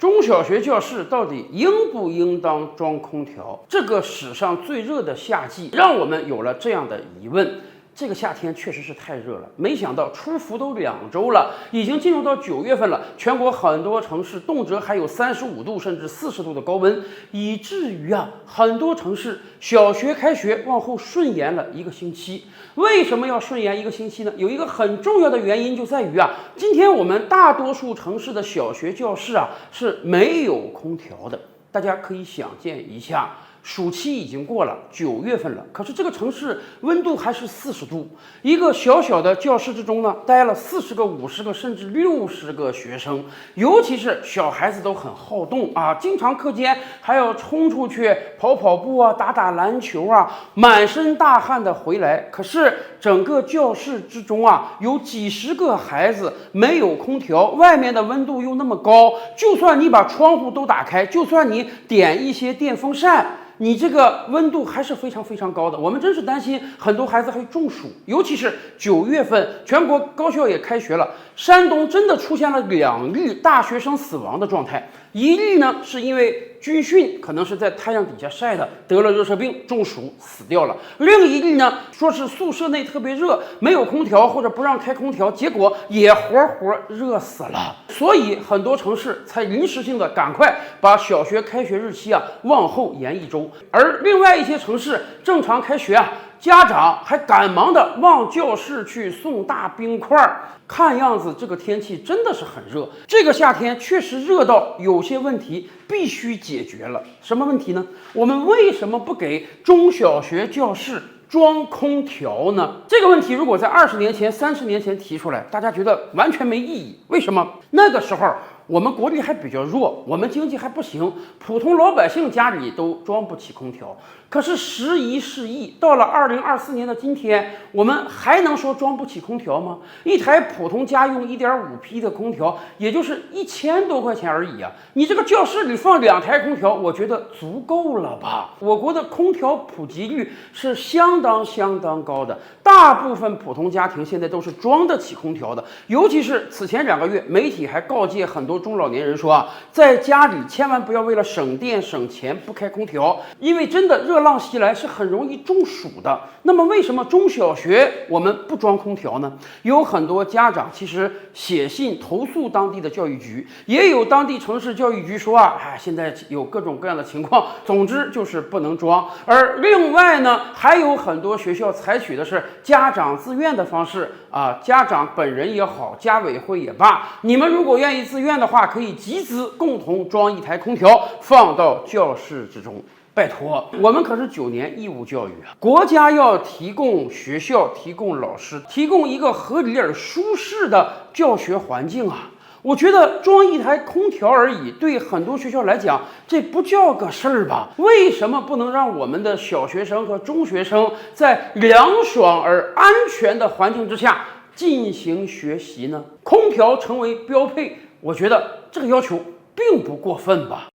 中小学教室到底应不应当装空调？这个史上最热的夏季，让我们有了这样的疑问。这个夏天确实是太热了，没想到出伏都2周了，已经进入到9月份了，全国很多城市动辄还有35度甚至40度的高温，以至于很多城市小学开学往后顺延了1个星期。为什么要顺延1个星期呢？有一个很重要的原因就在于今天我们大多数城市的小学教室是没有空调的。大家可以想见一下，暑期已经过了，9月份了，可是这个城市温度还是40度，一个小小的教室之中呢，待了40个、50个甚至60个学生，尤其是小孩子都很好动经常课间还要冲出去跑跑步打打篮球满身大汗的回来。可是整个教室之中有几十个孩子没有空调，外面的温度又那么高，就算你把窗户都打开，就算你点一些电风扇，你这个温度还是非常非常高的。我们真是担心很多孩子会中暑，尤其是9月份，全国高校也开学了，山东真的出现了2例大学生死亡的状态。一例呢是因为军训，可能是在太阳底下晒的，得了热射病中暑死掉了；另一例呢说是宿舍内特别热，没有空调或者不让开空调，结果也活热死了。所以很多城市才临时性的赶快把小学开学日期往后延1周，而另外一些城市正常开学家长还赶忙的往教室去送大冰块。看样子这个天气真的是很热，这个夏天确实热到有些问题必须解决了。什么问题呢？我们为什么不给中小学教室装空调呢？这个问题如果在20年前、30年前提出来，大家觉得完全没意义。为什么？那个时候我们国力还比较弱，我们经济还不行，普通老百姓家里都装不起空调。可是时移世易，到了2024年的今天，我们还能说装不起空调吗？一台普通家用 1.5 匹的空调，也就是1000多块钱而已你这个教室里放2台空调，我觉得足够了吧？我国的空调普及率是相当高的，大部分普通家庭现在都是装得起空调的。尤其是此前2个月，媒体还告诫很多中老年人说在家里千万不要为了省电省钱不开空调，因为真的热浪袭来是很容易中暑的。那么为什么中小学我们不装空调呢？有很多家长其实写信投诉当地的教育局，也有当地城市教育局说现在有各种各样的情况，总之就是不能装。而另外呢，还有很多学校采取的是家长自愿的方式家长本人也好，家委会也罢，你们如果愿意自愿的话，可以集资共同装1台空调放到教室之中。拜托，我们可是9年义务教育国家要提供学校、提供老师、提供一个合理而舒适的教学环境我觉得装1台空调而已，对很多学校来讲，这不叫个事儿吧？为什么不能让我们的小学生和中学生在凉爽而安全的环境之下进行学习呢？空调成为标配，我觉得这个要求并不过分吧。